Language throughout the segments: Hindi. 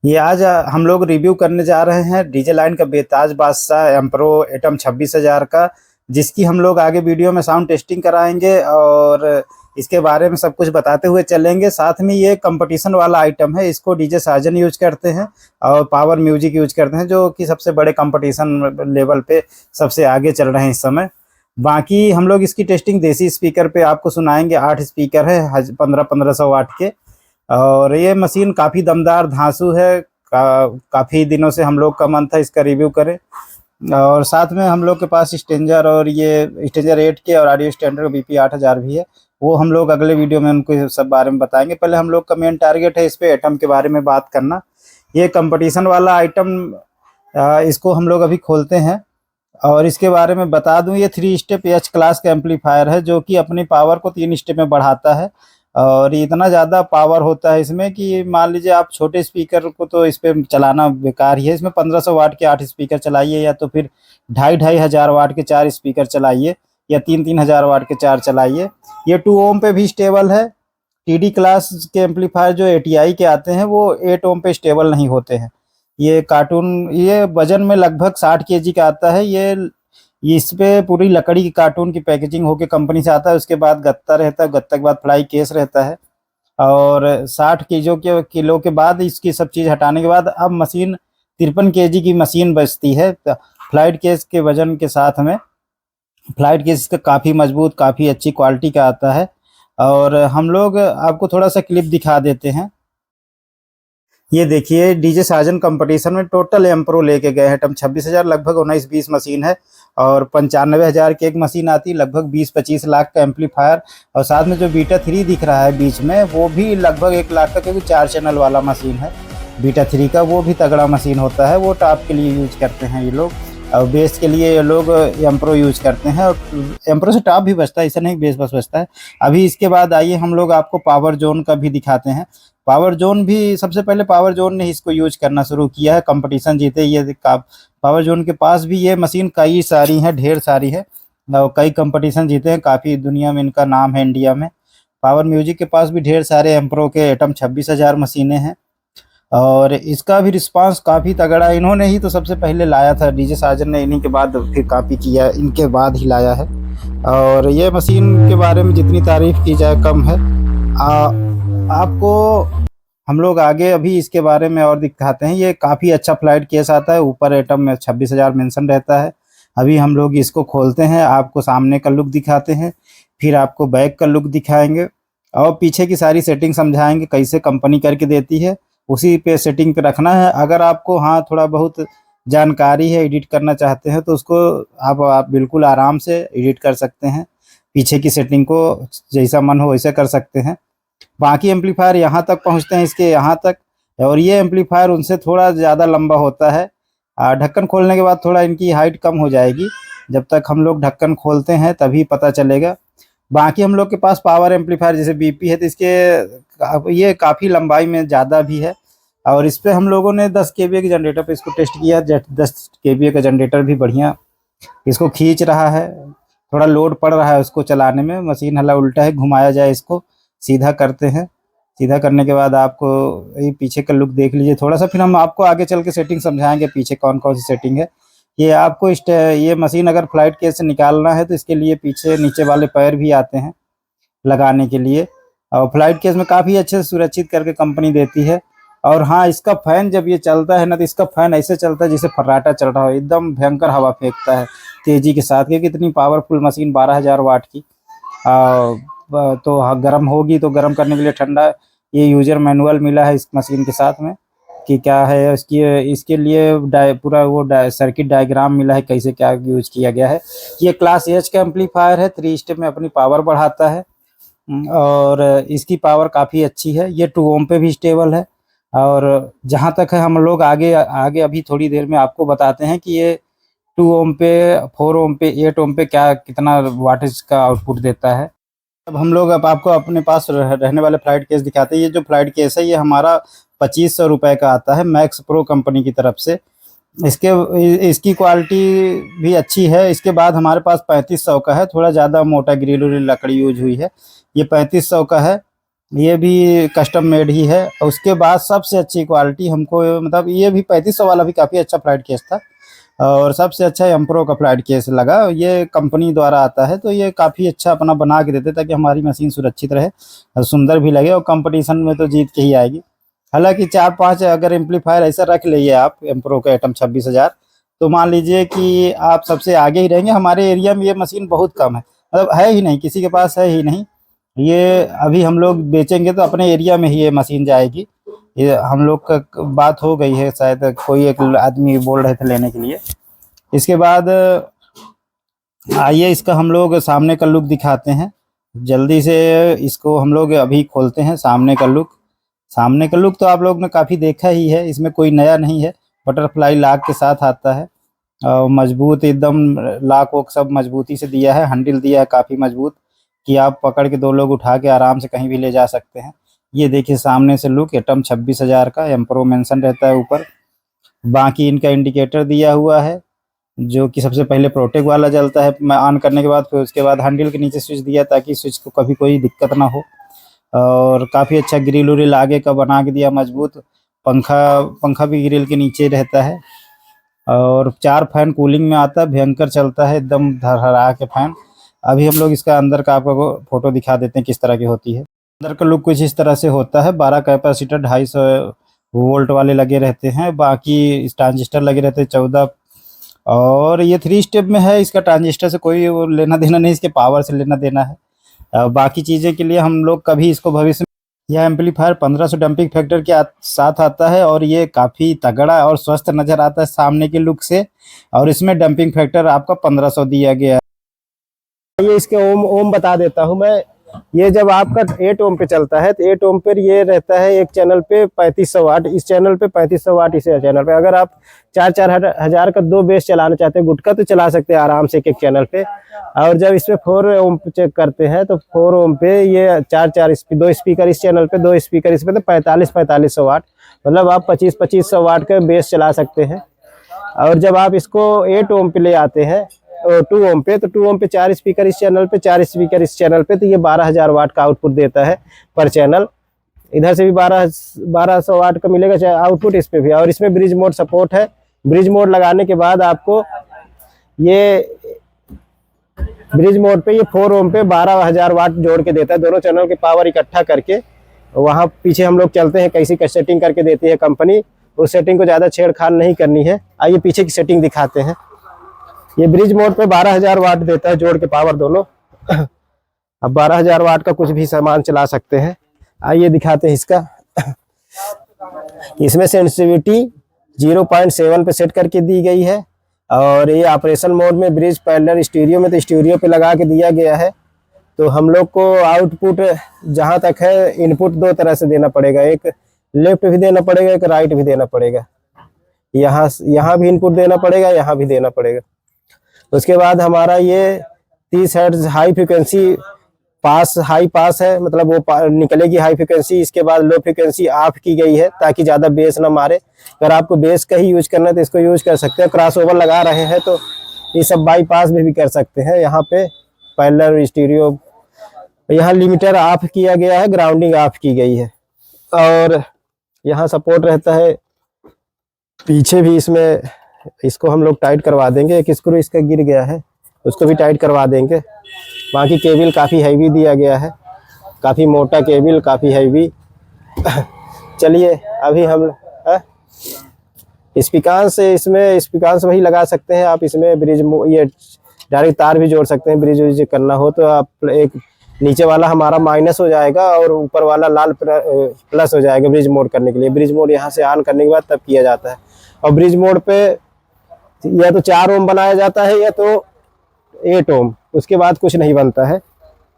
ये आज हम लोग रिव्यू करने जा रहे हैं डीजे लाइन का बेताज बादशाह एम्प्रो एटम 26,000 का, जिसकी हम लोग आगे वीडियो में साउंड टेस्टिंग कराएंगे और इसके बारे में सब कुछ बताते हुए चलेंगे। साथ में ये कंपटीशन वाला आइटम है, इसको डीजे साजन यूज करते हैं और पावर म्यूजिक यूज करते हैं, जो कि सबसे बड़े कंपटीशन लेवल पे सबसे आगे चल रहे हैं इस समय। बाकी हम लोग इसकी टेस्टिंग देसी स्पीकर पे आपको सुनाएंगे। 8 स्पीकर है 1500 वाट के, और ये मशीन काफ़ी दमदार धांसू है। काफ़ी दिनों से हम लोग का मन था इसका रिव्यू करें। और साथ में हम लोग के पास स्टेंजर और ये स्टेंजर 8 के और ऑडियो स्टैंडर्ड BP 8000 भी है, वो हम लोग अगले वीडियो में उनको सब बारे में बताएंगे। पहले हम लोग का मेन टारगेट है इस पे एटम के बारे में बात करना। ये कंपटीशन वाला आइटम, इसको हम लोग अभी खोलते हैं और इसके बारे में बता दूं। ये 3 स्टेप एच क्लास का एम्पलीफायर है, जो कि अपनी पावर को 3 स्टेप में बढ़ाता है। और इतना ज़्यादा पावर होता है इसमें कि मान लीजिए आप छोटे स्पीकर को तो इस पर चलाना बेकार ही है। इसमें 1500 वाट के 8 स्पीकर चलाइए, या तो फिर 2500 वाट के 4 स्पीकर चलाइए, या 3000 वाट के 4 चलाइए। ये 2 ओम पे भी स्टेबल है। TD क्लास के एम्पलीफायर जो ATI के आते हैं वो 8 ओम पे स्टेबल नहीं होते हैं। ये कार्टून, ये वजन में लगभग 60 kg का आता है। ये इस पे पूरी लकड़ी की कार्टून की पैकेजिंग होके कंपनी से आता है। उसके बाद गत्ता रहता है, गत्ता के बाद फ्लाई केस रहता है, और 60 किलो के बाद इसकी सब चीज़ हटाने के बाद अब मशीन 53 kg की मशीन बचती है फ्लाइट केस के वजन के साथ में। फ्लाइट केस इसका काफ़ी मजबूत, काफ़ी अच्छी क्वालिटी का आता है। और हम लोग आपको थोड़ा सा क्लिप दिखा देते हैं। ये देखिए, डीजे साजन कंपटीशन में टोटल एम्प्रो लेके गए हैं। टम 26,000 लगभग 19-20 मशीन है, और 95,000 की एक मशीन आती है, लगभग 20-25 लाख का एम्पलीफायर। और साथ में जो बीटा 3 दिख रहा है बीच में, वो भी लगभग 1 लाख का, क्योंकि 4 चैनल वाला मशीन है बीटा 3 का। वो भी तगड़ा मशीन होता है, वो टॉप के लिए यूज करते हैं ये लोग। और बेस के लिए ये लोग एम्प्रो यूज करते हैं, और एम्प्रो से टॉप भी बचता है, ऐसा नहीं बेस बस बचता है। अभी इसके बाद आइए हम लोग आपको पावर जोन का भी दिखाते हैं। पावर जोन भी सबसे पहले पावर जोन ने इसको यूज करना शुरू किया है, कंपटीशन जीते ये पावर जोन के पास भी ये मशीन कई सारी हैं, ढेर सारी है, और कई कंपटीशन जीते हैं, काफ़ी दुनिया में इनका नाम है इंडिया में। पावर म्यूजिक के पास भी ढेर सारे एम्प्रो के एटम 26,000 मशीनें हैं, और इसका भी रिस्पांस काफ़ी तगड़ा। इन्होंने ही तो सबसे पहले लाया था, डीजे साजन ने इन्हीं के बाद फिर कॉपी किया, इनके बाद ही लाया है। और ये मशीन के बारे में जितनी तारीफ़ की जाए कम है। आपको हम लोग आगे अभी इसके बारे में और दिखाते हैं। ये काफ़ी अच्छा फ्लाइट केस आता है, ऊपर एटम में 26,000 मेंशन रहता है। अभी हम लोग इसको खोलते हैं, आपको सामने का लुक दिखाते हैं, फिर आपको बैक का लुक दिखाएंगे, और पीछे की सारी सेटिंग समझाएंगे कैसे कंपनी करके देती है, उसी पे सेटिंग पे रखना है। अगर आपको हाँ थोड़ा बहुत जानकारी है, एडिट करना चाहते हैं, तो उसको आप बिल्कुल आराम से एडिट कर सकते हैं। पीछे की सेटिंग को जैसा मन हो वैसे कर सकते हैं। बाकी एम्पलीफायर यहाँ तक पहुँचते हैं, इसके यहाँ तक, और ये एम्पलीफायर उनसे थोड़ा ज़्यादा लंबा होता है। ढक्कन खोलने के बाद थोड़ा इनकी हाइट कम हो जाएगी, जब तक हम लोग ढक्कन खोलते हैं तभी पता चलेगा। बाकी हम लोग के पास पावर एम्पलीफायर जैसे BP है, तो इसके ये काफ़ी लंबाई में ज़्यादा भी है, और इस पर हम लोगों ने 10 kVA के जनरेटर पे इसको टेस्ट किया। 10 kVA का जनरेटर भी बढ़िया इसको खींच रहा है, थोड़ा लोड पड़ रहा है उसको चलाने में। मशीन हला उल्टा है, घुमाया जाए इसको, सीधा करते हैं। सीधा करने के बाद आपको ये पीछे का लुक देख लीजिए थोड़ा सा, फिर हम आपको आगे चल के सेटिंग समझाएंगे पीछे कौन कौन सी सेटिंग है। ये आपको ये मशीन अगर फ्लाइट केस से निकालना है तो इसके लिए पीछे नीचे वाले पैर भी आते हैं लगाने के लिए, और फ्लाइट केस में काफ़ी अच्छे से सुरक्षित करके कंपनी देती है। और हाँ, इसका फ़ैन जब ये चलता है ना, तो इसका फ़ैन ऐसे चलता है जैसे फर्राटा चल रहा हो, एकदम भयंकर हवा फेंकता है तेज़ी के साथ, क्योंकि इतनी पावरफुल मशीन 12,000 वाट की। तो गर्म होगी तो गर्म करने के लिए ठंडा। ये यूजर मैनुअल मिला है इस मशीन के साथ में कि क्या है इसके लिए पूरा वो सर्किट डायग्राम मिला है, कैसे क्या यूज किया गया है। ये क्लास H का एम्पलीफायर है, 3 स्टेप में अपनी पावर बढ़ाता है, और इसकी पावर काफ़ी अच्छी है। ये 2 ओम पे भी स्टेबल है। और जहाँ तक है हम लोग आगे आगे अभी थोड़ी देर में आपको बताते हैं कि ये 2 ओम पे, 4 ओम पे, 8 ओम पे क्या कितना वाटेज का आउटपुट देता है। अब हम लोग अब आपको अपने पास रहने वाले फ्लाइट केस दिखाते हैं। ये जो फ्लाइट केस है ये हमारा 2500 रुपये का आता है, मैक्स प्रो कंपनी की तरफ से। इसकी क्वालिटी भी अच्छी है। इसके बाद हमारे पास 3500 का है, थोड़ा ज़्यादा मोटा ग्रिल लकड़ी यूज हुई है। ये 3500 का है, ये भी कस्टम मेड ही है। और उसके बाद सबसे अच्छी क्वालिटी हमको, मतलब ये भी 3500 वाला भी काफ़ी अच्छा फ्लाइट केस था, और सबसे अच्छा एम्प्रो का फ्लाइट केस लगा। ये कंपनी द्वारा आता है, तो ये काफ़ी अच्छा अपना बना के देते ताकि हमारी मशीन सुरक्षित रहे और सुंदर भी लगे, और कंपटीशन में तो जीत के ही आएगी। हालांकि 4-5 अगर एम्पलीफायर ऐसा रख लिए आप एम्प्रो का एटम 26,000, तो मान लीजिए कि आप सबसे आगे ही रहेंगे। हमारे एरिया में ये मशीन बहुत कम है, मतलब है ही नहीं, किसी के पास है ही नहीं। ये अभी हम लोग बेचेंगे तो अपने एरिया में ही ये मशीन जाएगी। ये हम लोग का बात हो गई है, शायद कोई एक आदमी बोल रहे थे लेने के लिए। इसके बाद आइए इसका हम लोग सामने का लुक दिखाते हैं जल्दी से। इसको हम लोग अभी खोलते हैं सामने का लुक। सामने का लुक तो आप लोग ने काफ़ी देखा ही है, इसमें कोई नया नहीं है। बटरफ्लाई लॉक के साथ आता है, और मजबूत एकदम लॉक वोक सब मजबूती से दिया है। हैंडल दिया है काफ़ी मजबूत कि आप पकड़ के 2 लोग उठा के आराम से कहीं भी ले जा सकते हैं। ये देखिए सामने से लुक, एटम 26,000 का एम्प्रो मेंशन रहता है ऊपर। बाकी इनका इंडिकेटर दिया हुआ है, जो कि सबसे पहले प्रोटेक्ट वाला जलता है मैं ऑन करने के बाद, फिर उसके बाद हैंडल के नीचे स्विच दिया ताकि स्विच को कभी कोई दिक्कत ना हो। और काफ़ी अच्छा ग्रिल उरिल आगे का बना के दिया मजबूत। पंखा भी ग्रिल के नीचे रहता है। और 4 फैन कूलिंग में आता है, भयंकर चलता है एकदम धड़धड़ा के फैन। अभी हम लोग इसका अंदर का आपको फोटो दिखा देते हैं किस तरह की होती है। अंदर का लुक कुछ इस तरह से होता है। 12 कैपेसिटर 250 वोल्ट वाले लगे रहते हैं, बाकी ट्रांजिस्टर लगे रहते हैं 14। और ये 3 स्टेप में है, इसका ट्रांजिस्टर से कोई वो लेना देना नहीं, इसके पावर से लेना देना है। बाकी चीज़ें के लिए हम लोग कभी इसको भविष्य में। यह एम्पलीफायर 1500 डंपिंग फैक्टर के साथ आता है, और ये काफ़ी तगड़ा और स्वस्थ नज़र आता है सामने के लुक से। और इसमें डंपिंग फैक्टर आपका 1500 दिया गया है। ये इसके ओम बता देता हूँ मैं। ये जब आपका 8 ओम पे चलता है तो 8 ओम पर ये रहता है एक चैनल पे 3500 वाट, इस चैनल पे 3500 वाट, इस चैनल पे। अगर आप 4-4 हजार का 2 बेस चलाना चाहते हैं गुटका, तो चला सकते हैं आराम से एक चैनल पे। और जब इसमें 4 ओम पे चेक करते हैं तो 4 ओम पे ये 2 स्पीकर इस चैनल पे, 2 स्पीकर इस पे, तो 4500 वाट, मतलब आप 2500 वाट का बेस चला सकते हैं। और जब आप इसको 8 ओम पे ले आते हैं 2 ओम पे, तो 2 ओम पे 4 स्पीकर इस चैनल पे, 4 स्पीकर इस चैनल पे, तो ये 12,000 वाट का आउटपुट देता है पर चैनल। इधर से भी 1200 वाट का मिलेगा आउटपुट इस पे भी। और इसमें ब्रिज मोड सपोर्ट है। ब्रिज मोड लगाने के बाद आपको ये ब्रिज मोड पे ये 4 ओम पे 12,000 वाट जोड़ के देता है, दोनों चैनल की पावर इकट्ठा करके। वहाँ पीछे हम लोग चलते हैं कैसी सेटिंग करके देती है कंपनी, उस सेटिंग को ज़्यादा छेड़खाड़ नहीं करनी है। आइए पीछे की सेटिंग दिखाते हैं। ये ब्रिज मोड पे 12,000 वाट देता है जोड़ के पावर दोनों। अब 12,000 वाट का कुछ भी सामान चला सकते हैं। आइए दिखाते हैं इसका। इसमें सेंसिटिविटी 0.7 पे सेट करके दी गई है। और ये ऑपरेशन मोड में ब्रिज पैरेलल स्टीरियो में, तो स्टीरियो पे लगा के दिया गया है। तो हम लोग को आउटपुट जहाँ तक है इनपुट 2 तरह से देना पड़ेगा, एक लेफ्ट भी देना पड़ेगा, एक राइट भी देना पड़ेगा। यहाँ भी इनपुट देना पड़ेगा, यहाँ भी देना पड़ेगा। उसके बाद हमारा ये 30 hertz high frequency high pass है, मतलब वो निकलेगी हाई फ्रिक्वेंसी। इसके बाद लो फ्रिक्वेंसी ऑफ की गई है ताकि ज़्यादा बेस ना मारे। अगर आपको बेस का ही यूज करना है तो इसको यूज कर सकते हैं। क्रॉस ओवर लगा रहे हैं तो ये सब बाईपास में भी कर सकते हैं। यहाँ पे पैरेलल स्टीरियो, यहाँ लिमिटर ऑफ किया गया है, ग्राउंडिंग ऑफ की गई है। और यहाँ सपोर्ट रहता है पीछे भी। इसमें इसको हम लोग टाइट करवा देंगे। एक स्क्रू इसका गिर गया है, उसको भी टाइट करवा देंगे। बाकी केबल काफ़ी हैवी दिया गया है, काफ़ी मोटा केबल, काफ़ी हैवी। चलिए अभी हम स्पीकर से वही लगा सकते हैं आप। इसमें ब्रिज ये डायरेक्ट तार भी जोड़ सकते हैं, ब्रिज करना हो तो। आप एक नीचे वाला हमारा माइनस हो जाएगा और ऊपर वाला लाल प्लस हो जाएगा ब्रिज मोड करने के लिए। ब्रिज मोड यहाँ से ऑन करने के बाद तब किया जाता है। और ब्रिज मोड पे या तो 4 ओम बनाया जाता है या तो 8 ओम, उसके बाद कुछ नहीं बनता है।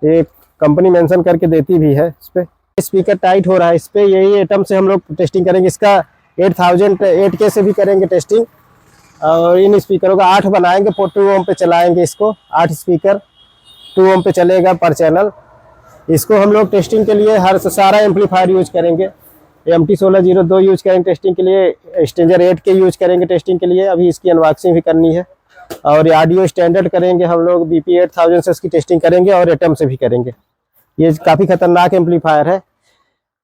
ये कंपनी मेंशन करके देती भी है इस पे। स्पीकर टाइट हो रहा है इस पे, यही एटम से हम लोग टेस्टिंग करेंगे। इसका 8K से भी करेंगे टेस्टिंग। और इन स्पीकरों का 8 बनाएंगे, 2 ओम पे चलाएंगे इसको। 8 स्पीकर 2 ओम पे चलेगा पर चैनल। इसको हम लोग टेस्टिंग के लिए सारा एम्पलीफायर यूज करेंगे। MT1602 यूज करेंगे टेस्टिंग के लिए, स्ट्रेंजर 8K यूज करेंगे टेस्टिंग के लिए। अभी इसकी अनबॉक्सिंग भी करनी है। और ऑडियो स्टैंडर्ड करेंगे हम लोग, BP 8000 से इसकी टेस्टिंग करेंगे और एटम से भी करेंगे। ये काफ़ी खतरनाक एम्पलीफायर है।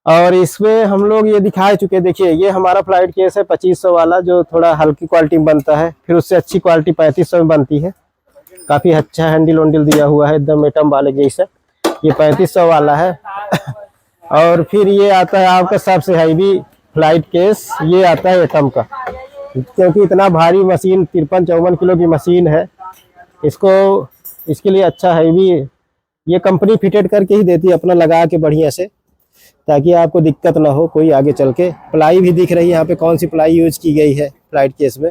और इसमें हम लोग ये दिखा चुके, देखिए ये हमारा फ्लाइट केस है 2500 वाला, जो थोड़ा हल्की क्वालिटी में बनता है। फिर उससे अच्छी क्वालिटी 3500 में बनती है, काफ़ी अच्छा हैंडल वैंडल दिया हुआ है एकदम एटम वाले जैसा। ये 3500 वाला है। और फिर ये आता है आपका सबसे हैवी फ्लाइट केस, ये आता है एटम का, क्योंकि इतना भारी मशीन 53-54 किलो की मशीन है, इसके लिए अच्छा हैवी ये कंपनी फिटेड करके ही देती है अपना लगा के बढ़िया से, ताकि आपको दिक्कत ना हो कोई आगे चल के। प्लाई भी दिख रही है यहाँ पे, कौन सी प्लाई यूज की गई है फ्लाइट केस में।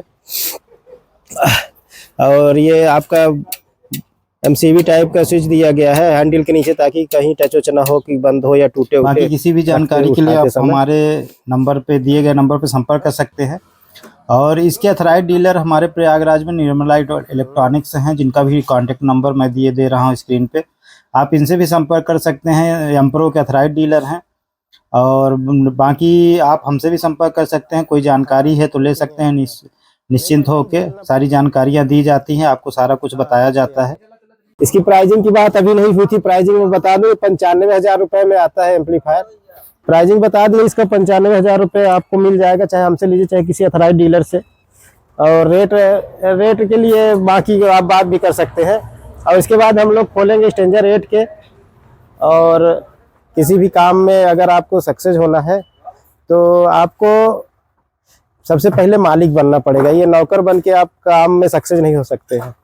और ये आपका MCV टाइप का स्विच दिया गया है हैंडल के नीचे, ताकि कहीं टच वच ना हो कि बंद हो या टूटे। बाकी किसी भी जानकारी के लिए आप हमारे नंबर पे, दिए गए नंबर पे संपर्क कर सकते हैं। और इसके अथराइज डीलर हमारे प्रयागराज में निर्मलाइट और इलेक्ट्रॉनिक्स हैं, जिनका भी कांटेक्ट नंबर मैं दे रहा हूं स्क्रीन पे। आप इनसे भी संपर्क कर सकते हैं, एम्प्रो के अथराइज डीलर हैं। और बाकी आप हमसे भी संपर्क कर सकते हैं, कोई जानकारी है तो ले सकते हैं, निश्चिंत हो के सारी जानकारियाँ दी जाती हैं, आपको सारा कुछ बताया जाता है। इसकी प्राइसिंग की बात अभी नहीं हुई थी, प्राइसिंग में बता दूं 95,000 रुपए में आता है एम्पलीफायर। प्राइसिंग बता दी, इसका 95,000 रुपए आपको मिल जाएगा, चाहे हमसे लीजिए चाहे किसी अथराइज डीलर से। और रेट के लिए बाकी आप बात भी कर सकते हैं। और इसके बाद हम लोग खोलेंगे स्ट्रेंजर रेट के। और किसी भी काम में अगर आपको सक्सेस होना है तो आपको सबसे पहले मालिक बनना पड़ेगा। ये नौकर बन के आप काम में सक्सेस नहीं हो सकते हैं।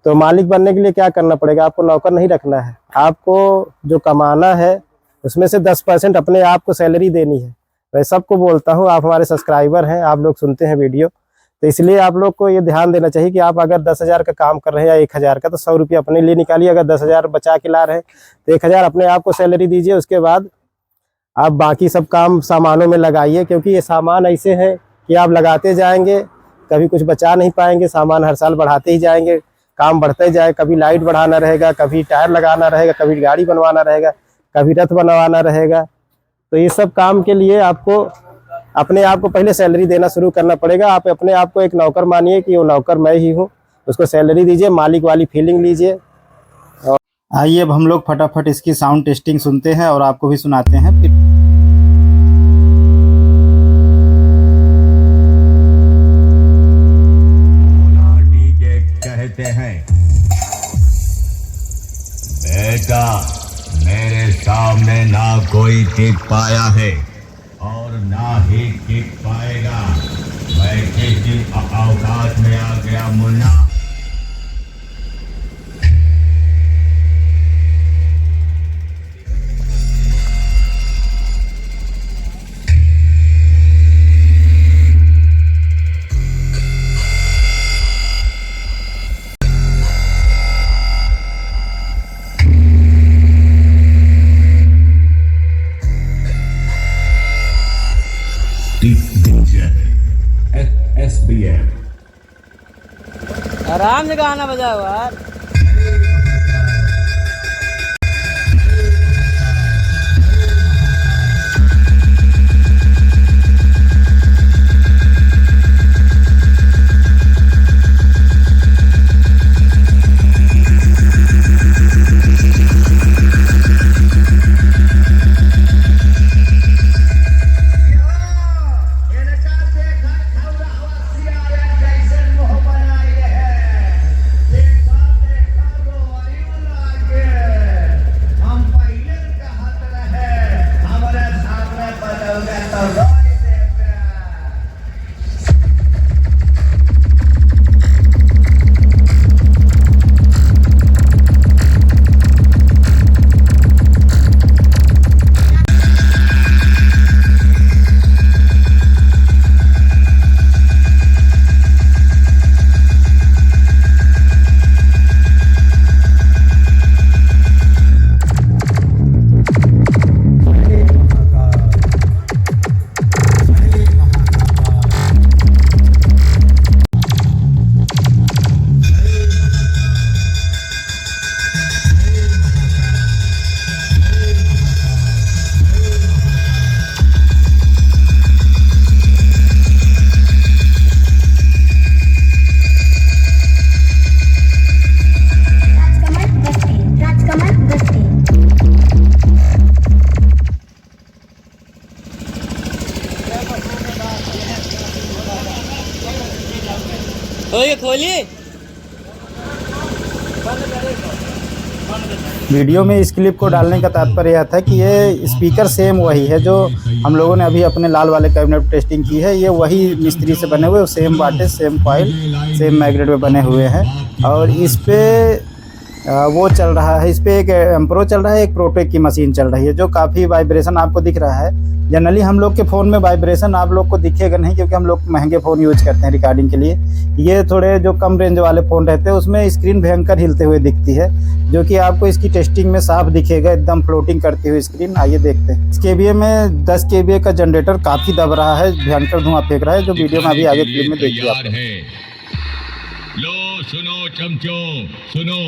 तो मालिक बनने के लिए क्या करना पड़ेगा, आपको नौकर नहीं रखना है, आपको जो कमाना है उसमें से 10% अपने आप को सैलरी देनी है। मैं सबको बोलता हूँ, आप हमारे सब्सक्राइबर हैं, आप लोग सुनते हैं वीडियो, तो इसलिए आप लोग को ये ध्यान देना चाहिए कि आप अगर 10,000 का काम कर रहे हैं या 1,000 का, तो 100 रुपया अपने लिए निकालिए। अगर 10,000 बचा के ला रहे हैं तो 1,000 अपने आप को सैलरी दीजिए। उसके बाद आप बाकी सब काम सामानों में लगाइए, क्योंकि ये सामान ऐसे हैं कि आप लगाते जाएंगे, कभी कुछ बचा नहीं पाएंगे। सामान हर साल बढ़ाते ही जाएंगे, काम बढ़ते जाए। कभी लाइट बढ़ाना रहेगा, कभी टायर लगाना रहेगा, कभी गाड़ी बनवाना रहेगा, कभी रथ बनवाना रहेगा। तो ये सब काम के लिए आपको अपने आप को पहले सैलरी देना शुरू करना पड़ेगा। आप अपने आप को एक नौकर मानिए कि वो नौकर मैं ही हूँ, उसको सैलरी दीजिए, मालिक वाली फीलिंग लीजिए। आइए अब हम लोग फटाफट इसकी साउंड टेस्टिंग सुनते हैं और आपको भी सुनाते हैं। फिर कहते हैं बेटा, मेरे सामने ना कोई टिक पाया है और ना ही टिक पाएगा। मैं किस दिन औकात में आ गया मुन्ना। SBM आराम से गाना बजाओ यार। खोलिए। वीडियो में इस क्लिप को डालने का तात्पर्य यह था कि ये स्पीकर सेम वही है जो हम लोगों ने अभी अपने लाल वाले कैबिनेट पर टेस्टिंग की है। ये वही मिस्त्री से बने हुए, same wattage, same coil, same magnet में बने हुए हैं। और इस पे वो चल रहा है, इस पे एक एम्प्रो चल रहा है, एक प्रोटेक की मशीन चल रही है, जो काफ़ी वाइब्रेशन आपको दिख रहा है। जनरली हम लोग के फ़ोन में वाइब्रेशन आप लोग को दिखेगा नहीं, क्योंकि हम लोग महंगे फ़ोन यूज करते हैं रिकॉर्डिंग के लिए। ये थोड़े जो कम रेंज वाले फ़ोन रहते हैं उसमें स्क्रीन भयंकर हिलते हुए दिखती है, जो कि आपको इसकी टेस्टिंग में साफ दिखेगा, एकदम फ्लोटिंग करती हुई स्क्रीन। आइए देखते हैं। इस KVA में 10 KVA का जनरेटर काफ़ी दब रहा है, भयंकर धुआं फेंक रहा है, जो वीडियो में अभी आगे क्लिप में देखिए आप। लो सुनो चमचो, सुनो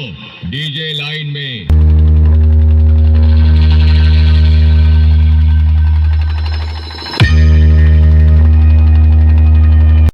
डीजे लाइन में